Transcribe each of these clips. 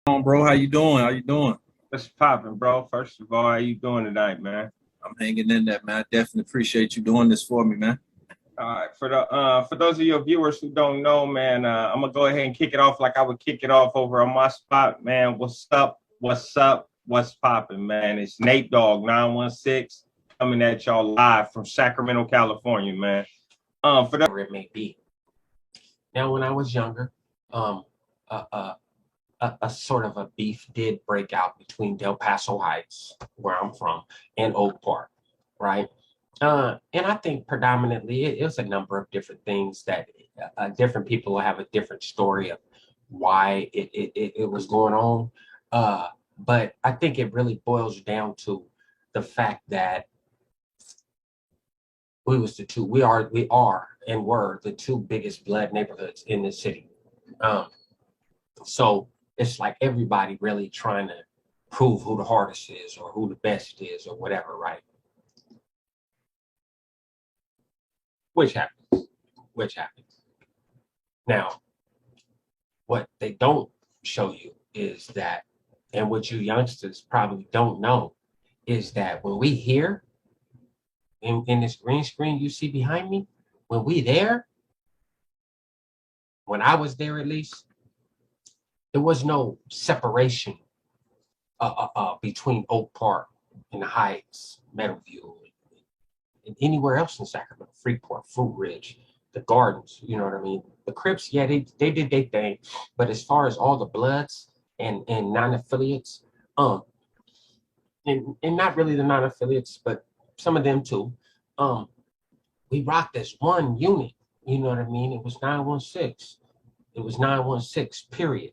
Bro? How you doing? How you doing? What's poppin', bro? First of all, how you doing tonight, man? I'm hanging in there, man. I definitely appreciate you doing this for me, man. All right, for those of your viewers who don't know, man, I'm gonna go ahead and kick it off like I would kick it off over on my spot, man. What's up? What's up? What's poppin', man? It's NateDogg 916 coming at y'all live from Sacramento, California, man. For that It may be. Now, when I was younger, um, a, a, a sort of a beef did break out between Del Paso Heights, where I'm from, and Oak Park, right? And I think predominantly it was a number of different things that different people will have a different story of why it was going on. But I think it really boils down to the fact that we are and were the two biggest blood neighborhoods in the city. Um, so it's like everybody really trying to prove who the hardest is or who the best is or whatever, right? Which happens. Which happens. Now, what they don't show you is that, and what you youngsters probably don't know, is that when we here in this green screen you see behind me, when we there, when I was there at least, there was no separation between Oak Park and the Heights, Meadowview, and anywhere else in Sacramento, Freeport, Fruit Ridge, the Gardens, you know what I mean? The Crips, yeah, they did their thing, but as far as all the Bloods and non-affiliates, um, and not really the non-affiliates, but some of them too, um, we rocked as one unit, you know what I mean? It was 916. It was 916, period.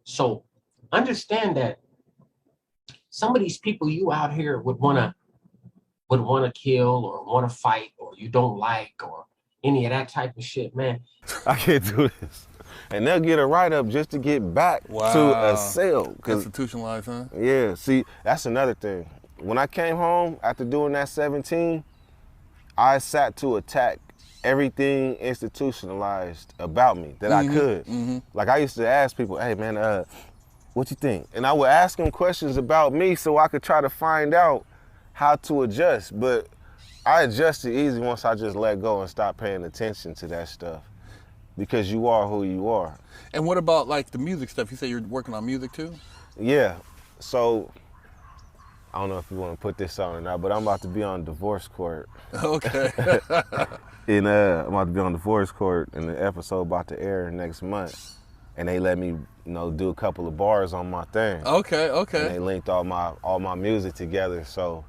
So understand that some of these people you out here would want to kill or want to fight or you don't like or any of that type of shit, man. I can't do this. And they'll get a write-up just to get back to a sale. Institutionalized, huh? Yeah, see, that's another thing. When I came home after doing that 17, I sat to attack everything institutionalized about me that I could. Like I used to ask people, hey man, what you think? And I would ask them questions about me so I could try to find out how to adjust. But I adjusted easy once I just let go and stopped paying attention to that stuff. Because you are who you are. And what about like the music stuff? You say you're working on music too? Yeah, so I don't know if you want to put this on or not, but I'm about to be on divorce court. Okay. And I'm about to be on divorce court, and the episode about to air next month. And they let me, do a couple of bars on my thing. Okay. And they linked all my music together. So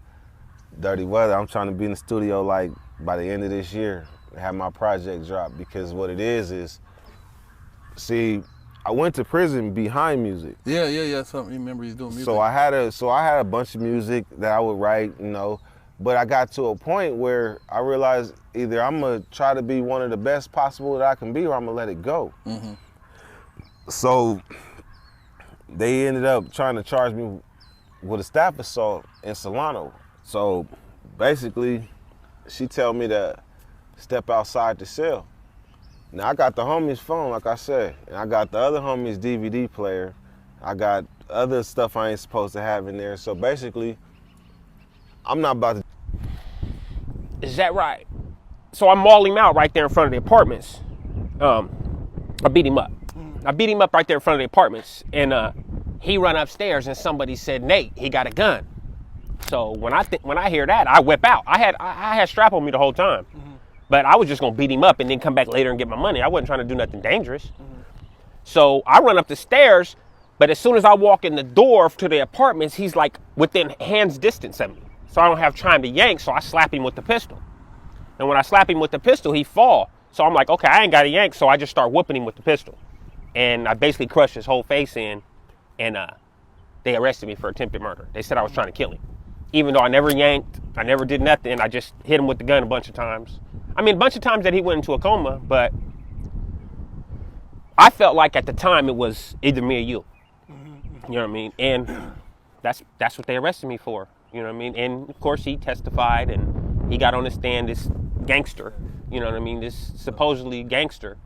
Dirty Weather, I'm trying to be in the studio like by the end of this year, have my project drop, because what it is, see, I went to prison behind music. Yeah. Something you remember he's doing music. So I had a bunch of music that I would write, but I got to a point where I realized either I'm gonna try to be one of the best possible that I can be, or I'm gonna let it go. So they ended up trying to charge me with a staff assault in Solano. So basically, she tell me to step outside the cell. Now I got the homie's phone, like I said, and I got the other homie's DVD player. I got other stuff I ain't supposed to have in there. So basically, I'm not about to. Is that right? So I mauled him out right there in front of the apartments. I beat him up. I beat him up right there in front of the apartments, and he run upstairs, and somebody said, "Nate, he got a gun." So when I hear that, I whip out. I had strap on me the whole time, but I was just gonna beat him up and then come back later and get my money. I wasn't trying to do nothing dangerous. So I run up the stairs, but as soon as I walk in the door to the apartments, he's like within hand's distance of me. So I don't have time to yank, so I slap him with the pistol. And when I slap him with the pistol, he fall. So I'm like, okay, I ain't got to yank, so I just start whooping him with the pistol. And I basically crushed his whole face in, and they arrested me for attempted murder. They said I was trying to kill him. Even though I never yanked, I never did nothing, I just hit him with the gun a bunch of times. I mean, a bunch of times that he went into a coma, but I felt like at the time it was either me or you. You know what I mean? And that's what they arrested me for. You know what I mean? And of course he testified and he got on the stand, this gangster, you know what I mean? This supposedly gangster,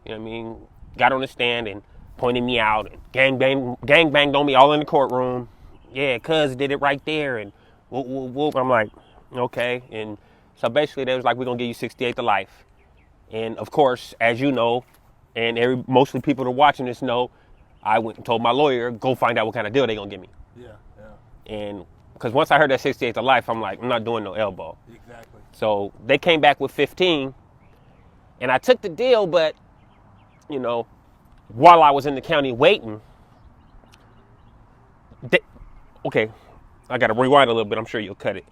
you know what I mean? Got on the stand and pointing me out and gang banged on me all in the courtroom. Yeah, cuz did it right there and whoop, whoop, whoop. I'm like, okay. And so basically they was like, we're gonna give you 68 to life. And of course, as you know, and mostly people that are watching this know, I went and told my lawyer, go find out what kind of deal they gonna give me. Yeah, yeah. And because once I heard that 68 to life, I'm like, I'm not doing no elbow. Exactly. So they came back with 15, and I took the deal, but, you know, while I was in the county waiting, okay, I got to rewind a little bit. I'm sure you'll cut it.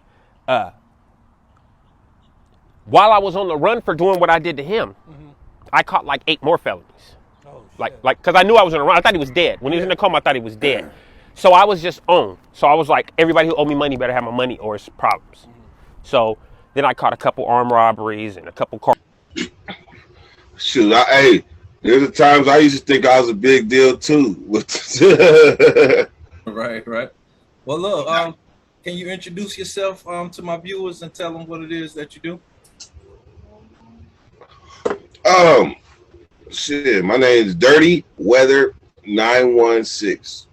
While I was on the run for doing what I did to him, I caught like 8 more felonies. Oh, Like, because I knew I was on the run. I thought he was dead. When he was in the coma, I thought he was dead. So I was just on. So I was like, everybody who owed me money better have my money or it's problems. So then I caught a couple armed robberies and a couple car. Shoot, hey, there's the times I used to think I was a big deal too. Right. Well, look, can you introduce yourself to my viewers and tell them what it is that you do? Shit, my name is DirtyWeather 916.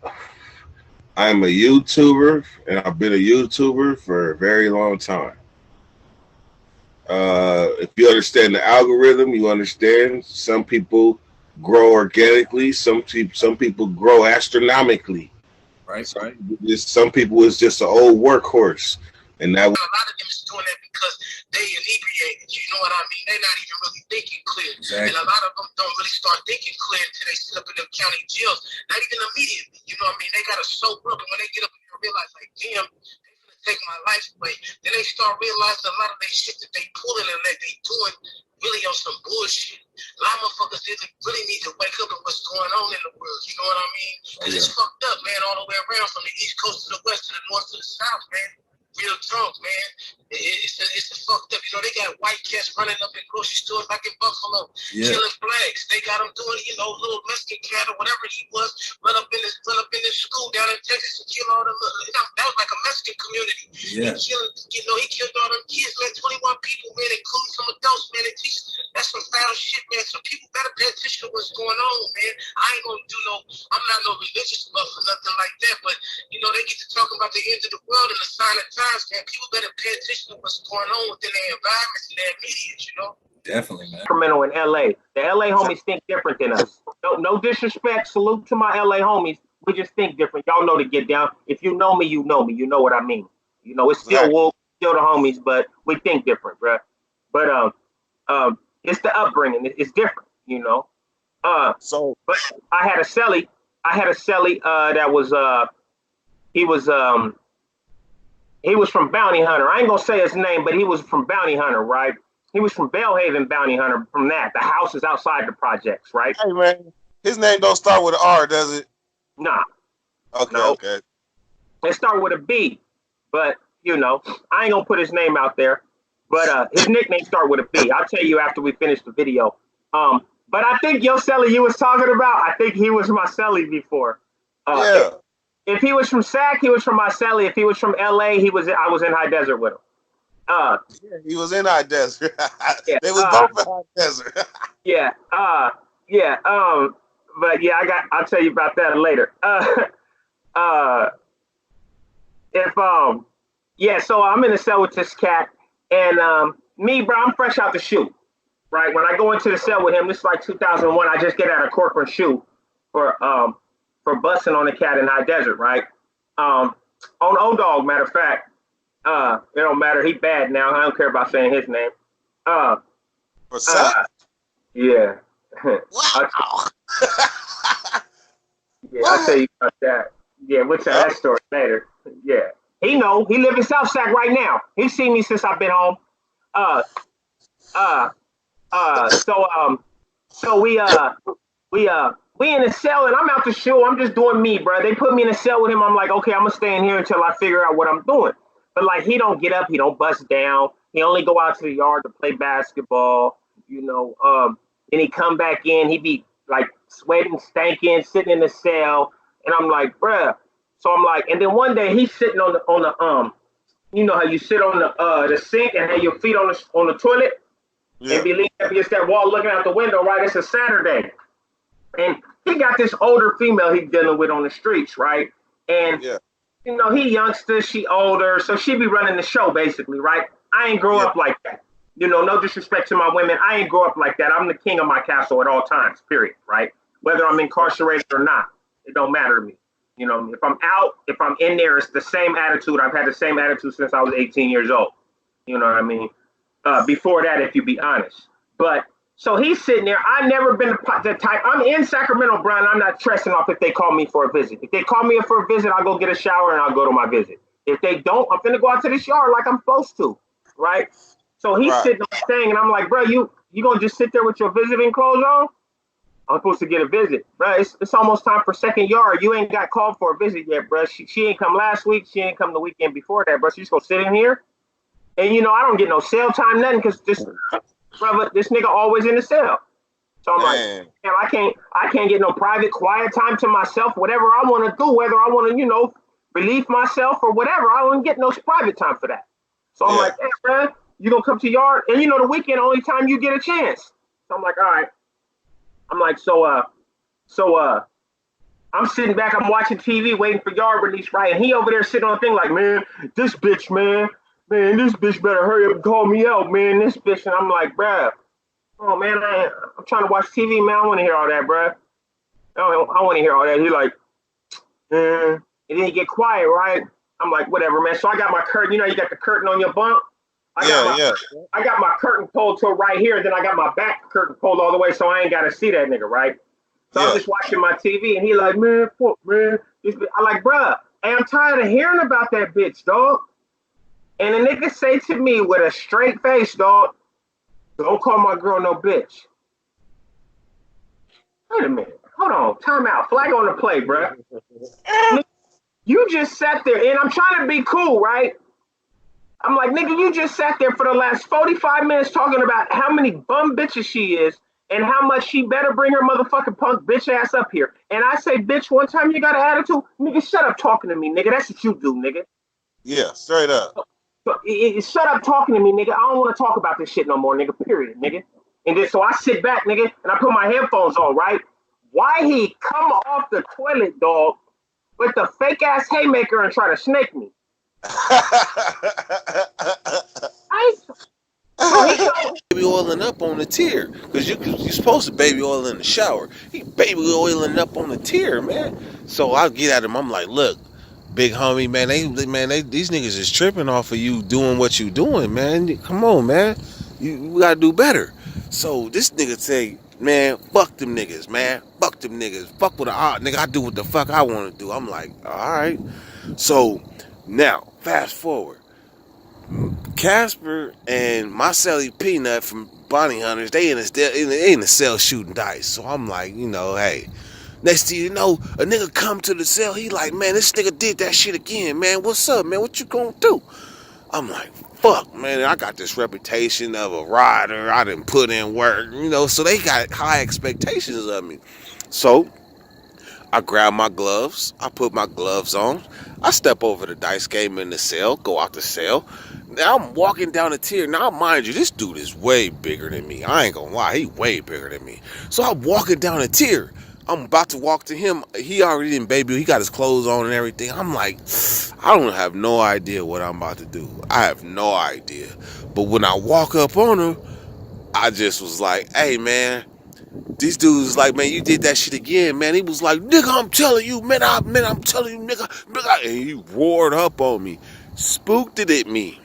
I'm a YouTuber, and I've been a YouTuber for a very long time. If you understand the algorithm, you understand some people grow organically, some people grow astronomically. Right. Some people is just an old workhorse, and that. A lot of them is doing that because they inebriated. You know what I mean? They're not even really thinking clear, Exactly. and a lot of them don't really start thinking clear until they sit up in them county jails. Not even immediately. You know what I mean? They gotta sober up, and when they get up and realize, like, damn, they finna take my life away. Then they start realizing a lot of their shit that they pulling and that they doing really on some bullshit. A lot of motherfuckers really need to wake up at what's going on in the world. You know what I mean? Because it's fucked up, man, all the way around from the East Coast to the West to the North to the South, man. Real talk, man. It's a fucked up. You know, they got white cats running up in grocery stores like in Buffalo, killing blacks. They got them doing, you know, little Mexican cat or whatever he was, run up in this school down in Texas and kill all them. That was like a Mexican community. Yeah. He killed all them kids, man. 21 people, man, including some adults, man. That's some foul shit, man. So people better pay attention to what's going on, man. I'm not no religious buff or nothing like that, but you know, they get to talking about the end of the world and the sign of times, man. People better pay attention to what's going on within their environments and their media, you know? Definitely, man. Sacramento and LA. The LA homies think different than us. No disrespect. Salute to my LA homies. We just think different. Y'all know to get down. If you know me, you know me. You know what I mean. You know, it's still Wolf, still the homies, but we think different, bruh. But it's the upbringing. It's different, you know. But I had a celly that was he was from Bounty Hunter. I ain't gonna say his name, but he was from Bounty Hunter, right? He was from Bellhaven Bounty Hunter. From that, the house is outside the projects, right? Hey man, his name don't start with an R, does it? Nah. Okay, No. okay. It started with a B, but you know, I ain't gonna put his name out there. But his nickname started with a B. I'll tell you after we finish the video. But I think your celly you was talking about, I think he was my celly before. Yeah. If he was from Sac, he was from my celly. If he was from LA, I was in High Desert with him. Yeah, he was in High Desert. Yeah, They was both in High Desert. Yeah. But yeah, I'll tell you about that later. So I'm in the cell with this cat, and me, bro, I'm fresh out the shoot. Right, when I go into the cell with him, this is like 2001. I just get out of Corcoran shoot for busting on the cat in High Desert. Right, on O-Dog. Matter of fact, it don't matter. He bad now. I don't care about saying his name. What's up? Yeah. Wow. Yeah, I'll tell you about that. Yeah, we'll tell that story later. Yeah, he live in South Sac right now. He's seen me since I've been home. So we in the cell and I'm out the shoe. I'm just doing me, bro. They put me in a cell with him. I'm like, okay, I'm gonna stay in here until I figure out what I'm doing. But like, he don't get up. He don't bust down. He only go out to the yard to play basketball. You know. And he come back in. He be like sweating, stanking, sitting in the cell. And I'm like, bruh. So I'm like, and then one day he's sitting on the you know how you sit on the sink and have your feet on the toilet. Yeah. And be leaning up against that wall looking out the window, right? It's a Saturday. And he got this older female he dealing with on the streets, right? And Yeah. you know, he youngster, she older, so she be running the show basically, right? I ain't grow up like that. You know, no disrespect to my women. I ain't grow up like that. I'm the king of my castle at all times, period, right? Whether I'm incarcerated or not, it don't matter to me. You know, if I'm out, if I'm in there, it's the same attitude. I've had the same attitude since I was 18 years old. You know what I mean? Before that, if you be honest. But so he's sitting there. I've never been the type. I'm in Sacramento, Brian. I'm not stressing off if they call me for a visit. If they call me for a visit, I'll go get a shower and I'll go to my visit. If they don't, I'm finna go out to the yard like I'm supposed to, right? So he's sitting on the thing, and I'm like, bro, you gonna just sit there with your visiting clothes on? I'm supposed to get a visit, bro. It's almost time for second yard. You ain't got called for a visit yet, bro. She ain't come last week. She ain't come the weekend before that, bro. She just gonna sit in here, and you know I don't get no cell time, nothing, because this nigga always in the cell. So I'm like, man, I can't get no private, quiet time to myself. Whatever I want to do, whether I want to, you know, relieve myself or whatever, I don't get no private time for that. So I'm like, hey, bro, you gonna come to yard? And you know, the weekend, only time you get a chance. So I'm like, all right. I'm like, so I'm sitting back, I'm watching TV, waiting for yard release, right? And he over there sitting on the thing like, man, this bitch better hurry up and call me out, man. This bitch. And I'm like, bruh, oh man, I'm trying to watch TV, man. I want to hear all that, bruh. I want to hear all that. He like, and then he get quiet, right? I'm like, whatever, man. So I got my curtain. You know, you got the curtain on your bunk. I got my curtain pulled to right here, and then I got my back curtain pulled all the way, so I ain't got to see that nigga, right? So I'm just watching my TV, and he like, man, fuck, man. I like, bruh, hey, I'm tired of hearing about that bitch, dog. And the nigga say to me with a straight face, dog, don't call my girl no bitch. Wait a minute. Hold on. Time out. Flag on the play, bruh. You just sat there, and I'm trying to be cool, right? I'm like, nigga, you just sat there for the last 45 minutes talking about how many bum bitches she is and how much she better bring her motherfucking punk bitch ass up here. And I say, bitch, one time you got an attitude? Nigga, shut up talking to me, nigga. That's what you do, nigga. Yeah, straight up. Shut up talking to me, nigga. I don't want to talk about this shit no more, nigga, period, nigga. And then so I sit back, nigga, and I put my headphones on, right? Why he come off the toilet, dog, with the fake ass haymaker and try to snake me? Baby oiling up on the tier, because you're supposed to baby oil in the shower. He baby oiling up on the tier, man. So I get at him. I'm like, look, big homie, man. These niggas is tripping off of you doing what you doing, man. Come on, man. We gotta do better. So this nigga say, man, fuck them niggas, man. Fuck them niggas. Fuck with a nigga. I do what the fuck I want to do. I'm like, all right. So now, fast forward. Casper and Marcelli Peanut from Bounty Hunters, they in the cell shooting dice. So I'm like, you know, hey. Next thing you know, a nigga come to the cell. He like, man, this nigga did that shit again, man. What's up, man? What you gonna do? I'm like, fuck, man. I got this reputation of a rider. I done put in work, you know. So they got high expectations of me. So I grab my gloves. I put my gloves on. I step over the dice game in the cell, go out the cell. Now I'm walking down the tier. Now, mind you, this dude is way bigger than me. I ain't gonna lie, he way bigger than me. So I'm walking down the tier. I'm about to walk to him. He already didn't baby. He got his clothes on and everything. I'm like, I don't have no idea what I'm about to do. I have no idea. But when I walk up on him, I just was like, hey, man. These dudes like, man, you did that shit again, man. He was like, nigga, I'm telling you, man, I'm telling you, nigga. And he roared up on me. Spooked it at me.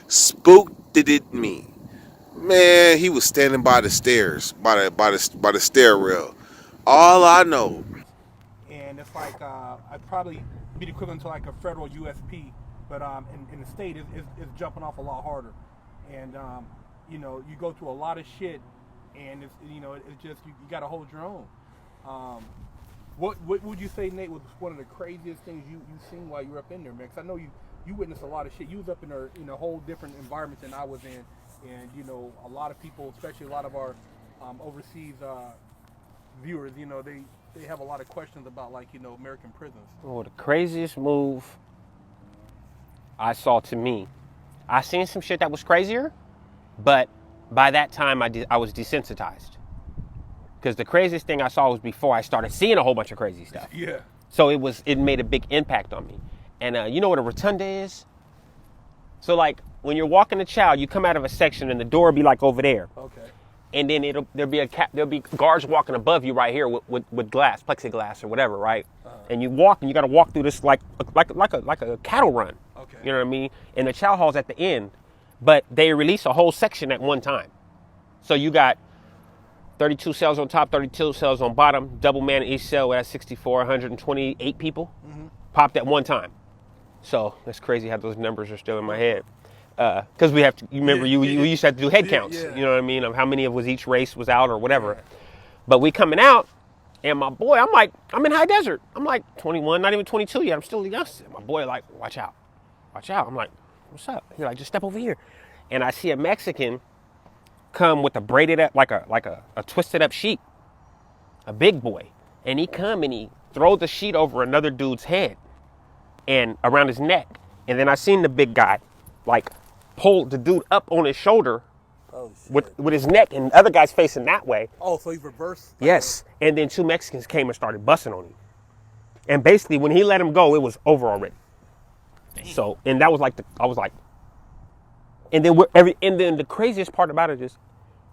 Spooked it at me. Man, he was standing by the stairs, by the stair rail. All I know. And it's like I'd probably be the equivalent to like a federal USP, but in the state it's jumping off a lot harder. And you know, you go through a lot of shit, and it's, you know, it's just you got to hold your own. What would you say, Nate, was one of the craziest things you seen while you were up in there, man? Because I know you witnessed a lot of shit. You was up in a whole different environment than I was in, and you know, a lot of people, especially a lot of our overseas viewers, you know, they have a lot of questions about, like, you know, American prisons. Well, the craziest move I saw, to me, I seen some shit that was crazier, but by that time I was desensitized. Because the craziest thing I saw was before I started seeing a whole bunch of crazy stuff. Yeah. So it made a big impact on me. And you know what a rotunda is? So like when you're walking a child, you come out of a section and the door will be like over there. Okay. And then there'll be guards walking above you right here with glass, plexiglass or whatever, right? And you walk and you got to walk through this like a cattle run. Okay. You know what I mean? And the chow hall's at the end, but they release a whole section at one time. So you got 32 cells on top, 32 cells on bottom, double man in each cell. That's 64, 128 people popped at one time. So that's crazy how those numbers are still in my head. Because we have to, you remember, we used to have to do head counts, you know what I mean, of how many of each race was out or whatever. But we coming out, and my boy, I'm in high desert. I'm like 21, not even 22 yet. I'm still young. My boy like, watch out. I'm like, what's up? He's like, just step over here. And I see a Mexican come with a braided up, like a twisted up sheet, a big boy. And he come and he throw the sheet over another dude's head and around his neck. And then I seen the big guy like pull the dude up on his shoulder with his neck, and the other guy's facing that way. Oh, so he's reversed? Yes. And then two Mexicans came and started busting on him. And basically when he let him go, it was over already. So, and that was like I was like, and then the craziest part about it is,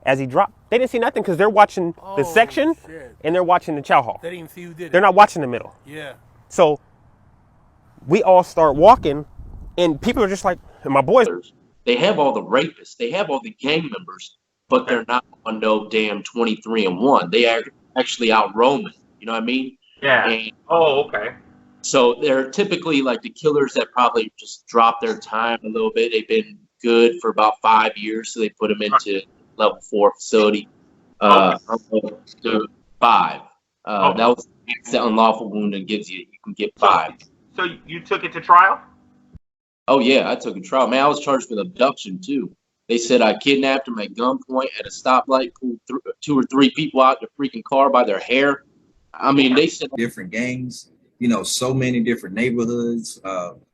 as he dropped, they didn't see nothing because they're watching the section and they're watching the chow hall. They didn't see who did it. They're not watching the middle. Yeah. So we all start walking, and people are just like, and my boys. They have all the rapists. They have all the gang members, but they're not on no damn 23-1. They are actually out roaming. You know what I mean? Yeah. And okay. so they're typically like the killers that probably just drop their time a little bit. They've been good for about 5 years, so they put them into level 4 facility. To 5. That was the unlawful wound that gives you. You can get 5. So you took it to trial? Oh yeah, I took a trial. Man, I was charged with abduction too. They said I kidnapped him at gunpoint at a stoplight, pulled 2 or 3 people out the freaking car by their hair. I mean, they said different gangs, you know, so many different neighborhoods,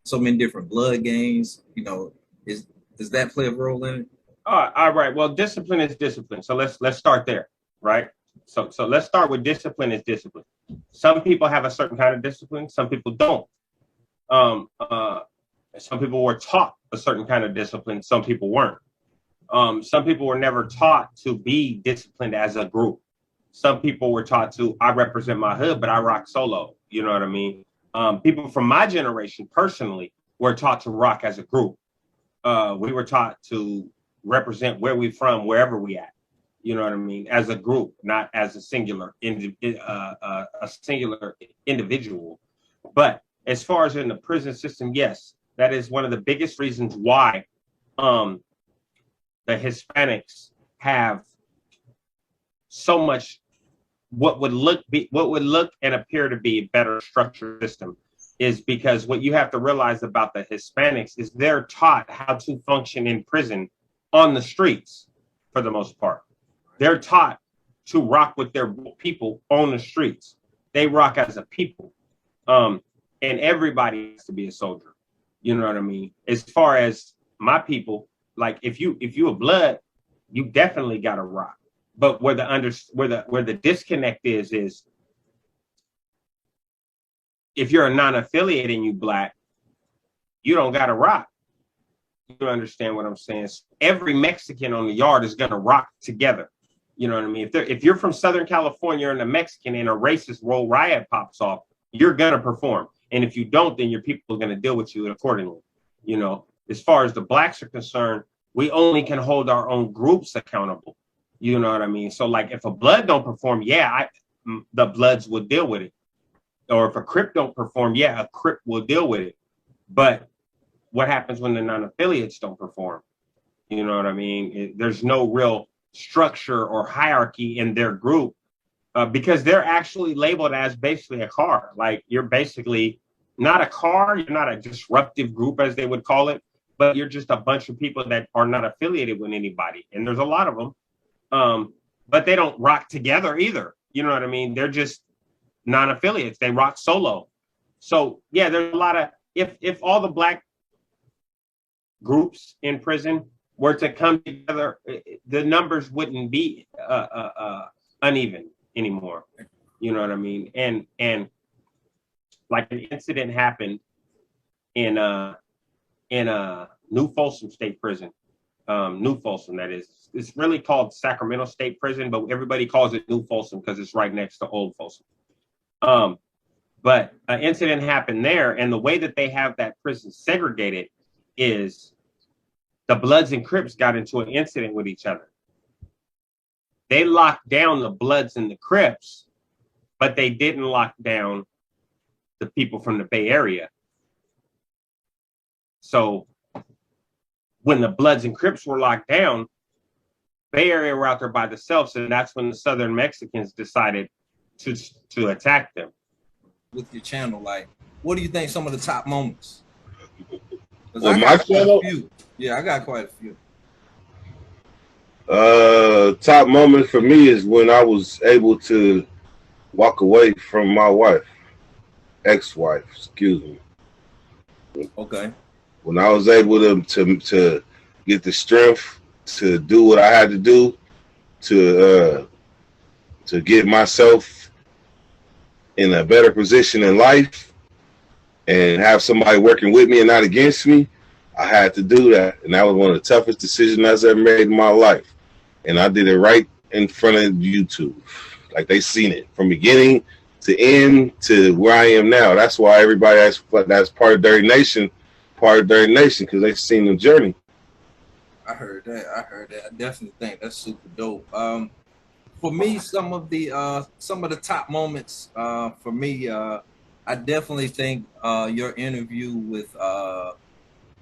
so many different blood gangs. You know, does that play a role in it? All right. Well, discipline is discipline. So let's start there, right? So let's start with discipline is discipline. Some people have a certain kind of discipline. Some people don't. Some people were taught a certain kind of discipline. Some people weren't. Some people were never taught to be disciplined as a group. Some people were taught to, I represent my hood, but I rock solo. You know what I mean? People from my generation personally were taught to rock as a group. We were taught to represent where we from, wherever we at. You know what I mean? As a group, not as a singular individual. But as far as in the prison system, yes, that is one of the biggest reasons why the Hispanics have so much what would look and appear to be a better structured system, is because what you have to realize about the Hispanics is they're taught how to function in prison on the streets for the most part. They're taught to rock with their people on the streets. They rock as a people. And everybody has to be a soldier. You know what I mean? As far as my people, like if you a blood, you definitely gotta rock. But where the disconnect is if you're a non-affiliate and you black, you don't gotta rock. You understand what I'm saying? Every Mexican on the yard is gonna rock together. You know what I mean? If you're from Southern California and a Mexican and a racist roll riot pops off, you're gonna perform. And if you don't, then your people are gonna deal with you accordingly. You know, as far as the blacks are concerned, we only can hold our own groups accountable. You know what I mean? So like if a blood don't perform, the bloods will deal with it. Or if a Crip don't perform, a Crip will deal with it. But what happens when the non-affiliates don't perform? You know what I mean? There's no real structure or hierarchy in their group because they're actually labeled as basically a car. Like you're basically not a car, you're not a disruptive group as they would call it, but you're just a bunch of people that are not affiliated with anybody. And there's a lot of them, but they don't rock together either. You know what I mean? They're just non-affiliates. They rock solo. So yeah, there's a lot of, if all the black groups in prison were to come together, the numbers wouldn't be uneven. anymore. You know what I mean? And like an incident happened in New Folsom State Prison. New Folsom, that is. It's really called Sacramento State Prison, but everybody calls it New Folsom because it's right next to Old Folsom. But an incident happened there, and the way that they have that prison segregated is the Bloods and Crips got into an incident with each other. They locked down the Bloods and the Crips, but they didn't lock down the people from the Bay Area. So when the Bloods and Crips were locked down, Bay Area were out there by themselves, and that's when the Southern Mexicans decided to attack them. With your channel, like, what do you think some of the top moments? Well, my channel? Yeah, I got quite a few. Top moment for me is when I was able to walk away from my wife, ex-wife, excuse me. Okay. When I was able to get the strength to do what I had to do to get myself in a better position in life and have somebody working with me and not against me, I had to do that. And that was one of the toughest decisions I've ever made in my life. And I did it right in front of YouTube. Like, they seen it from beginning to end to where I am now. That's why everybody that's part of Dirty Nation, because they've seen the journey. I heard that. I definitely think that's super dope. For me, some of the top moments for me, I definitely think your interview with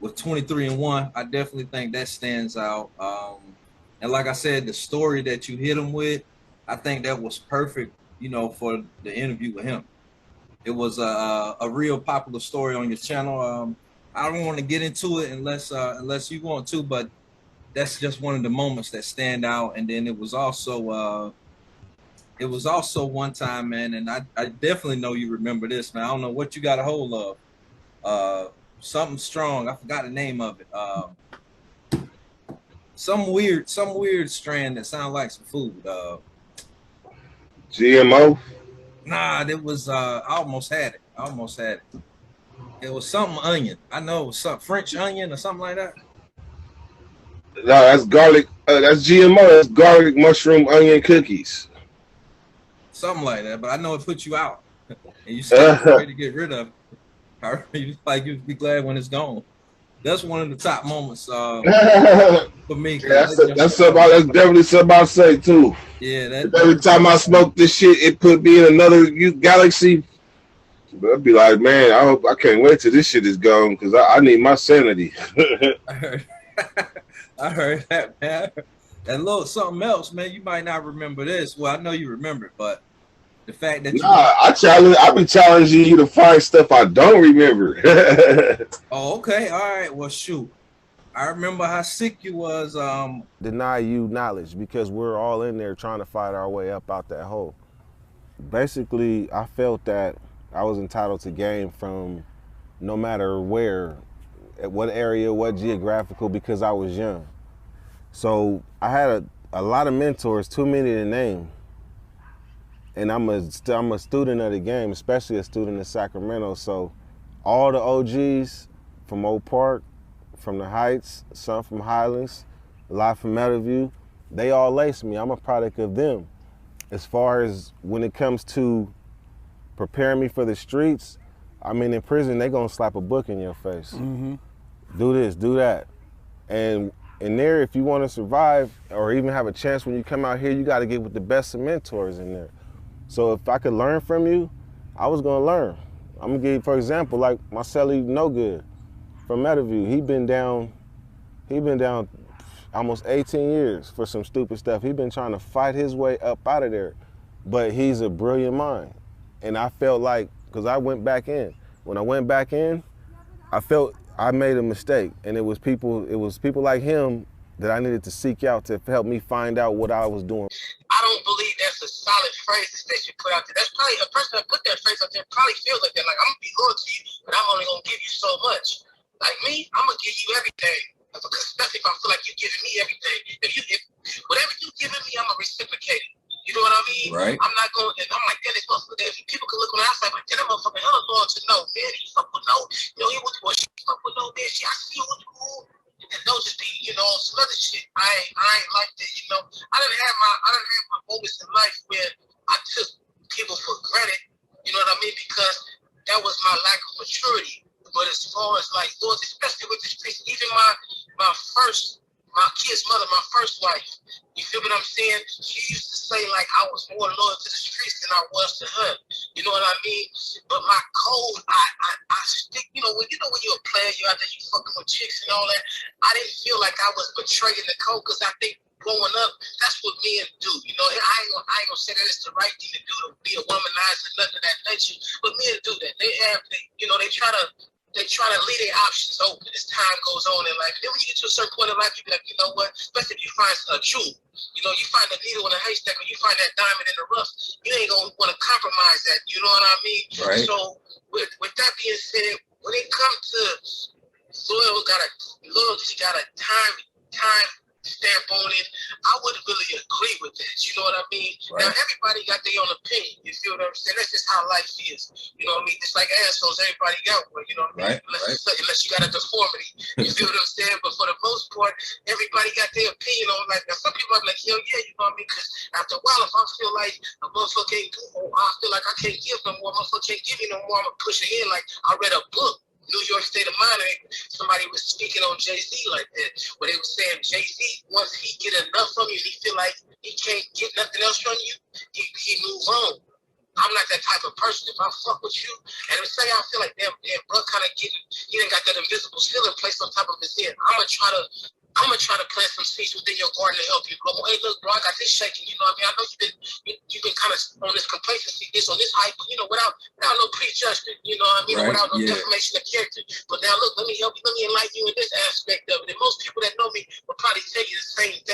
23andOne, I definitely think that stands out. And like I said, the story that you hit him with, I think that was perfect, you know, for the interview with him. It was a real popular story on your channel. I don't want to get into it unless you want to, but that's just one of the moments that stand out. And then it was also one time, man, and I definitely know you remember this, man. I don't know what you got a hold of. Something strong. I forgot the name of it. Some weird strand that sounds like some food. GMO? Nah, it was I almost had it. It was something onion. I know it was some French onion or something like that. No, that's garlic. That's GMO. That's garlic mushroom onion cookies. Something like that, but I know it put you out. And you said ready to get rid of it. Like, you'd be glad when it's gone. That's one of the top moments for me. Yeah, that's definitely something I say too. Yeah, every time I smoke this shit, it put me in another galaxy. But I'd be like, man, I can't wait till this shit is gone because I need my sanity. I heard that, man. And look, something else, man. You might not remember this. Well, I know you remember it, but the fact that I've been challenging you to find stuff I don't remember. Oh, okay. All right. Well, shoot. I remember how sick you was. Deny you knowledge because we're all in there trying to fight our way up out that hole. Basically, I felt that I was entitled to game from no matter where, at what area, what geographical, because I was young. So I had a lot of mentors, too many to name. And I'm a student of the game, especially a student of Sacramento. So all the OGs from Oak Park, from the Heights, some from Highlands, a lot from Meadowview, they all laced me. I'm a product of them. As far as when it comes to preparing me for the streets, I mean, in prison, they gonna slap a book in your face. Mm-hmm. Do this, do that. And in there, if you wanna survive or even have a chance when you come out here, you gotta get with the best of mentors in there. So if I could learn from you, I was gonna learn. I'm gonna give you, for example, like my cellie No Good from Meadowview. He been down almost 18 years for some stupid stuff. He been trying to fight his way up out of there, but he's a brilliant mind. And I felt like, because I went back in. When I went back in, I felt I made a mistake, and it was people like him that I needed to seek out to help me find out what I was doing. I don't believe that's a solid phrase that they should put out there. That's probably a person that put that phrase out there probably feels like that. Like, I'm gonna be loyal to you, but I'm only gonna give you so much. Like me, I'm gonna give you everything. Especially if I feel like you're giving me everything. If whatever you're giving me, I'm gonna reciprocate it. You know what I mean? Right. I'm not was my lack of maturity. But as far as like those, especially with the streets, even my kid's mother, my first wife, you feel what I'm saying? She used to say like I was more loyal to the streets than I was to her. You know what I mean? But my code, I stick. You know when you're a player, you out there, you fucking with chicks and all that. I didn't feel like I was betraying the code because I think growing up, that's what men do. You know, I ain't gonna say that it's the right thing to do to be a womanizer, nothing of that nature. But men do that. They try to leave their options open as time goes on in life. Then when you get to a certain point in life, you be like, you know what? Especially if you find a jewel. You know, you find a needle in a haystack or you find that diamond in the rough, you ain't going to want to compromise that. You know what I mean? Right. So with that being said, when it comes to loyalty got a time stamp on it, I wouldn't really agree with that. You know what I mean? Right. Now, everybody got their own opinion. You feel what I'm saying? That's just how life is. You know what I mean? Just like assholes, everybody got one. You know what I mean? Unless you got a deformity. You feel what I'm saying? But for the most part, everybody got their opinion on life. Now, some people are like, hell yeah, you know what I mean? Because after a while, if I feel like a motherfucker ain't do more, I feel like I can't give no more, motherfucker can't give me no more, I'm going to push it in. Like, I read a book, New York State of Mind, and somebody was speaking on Jay-Z like that, where they were saying Jay-Z, once he get enough from you, he feel like he can't get nothing else from you, he move on. I'm not that type of person. If I fuck with you, and say I feel like damn, bro, kind of he done got that invisible ceiling placed on top of his head. I'm gonna try to plant some seeds within your garden to help you grow. Hey, look, bro, I got this shaking. You know what I mean? I know you've been kind of on this complacency, on this hype, you know, without no prejudgment, you know what I mean? Right. Without no defamation of character. But now, look, let me help you. Let me enlighten you in this aspect of it. And most people that know me will probably tell you the same thing.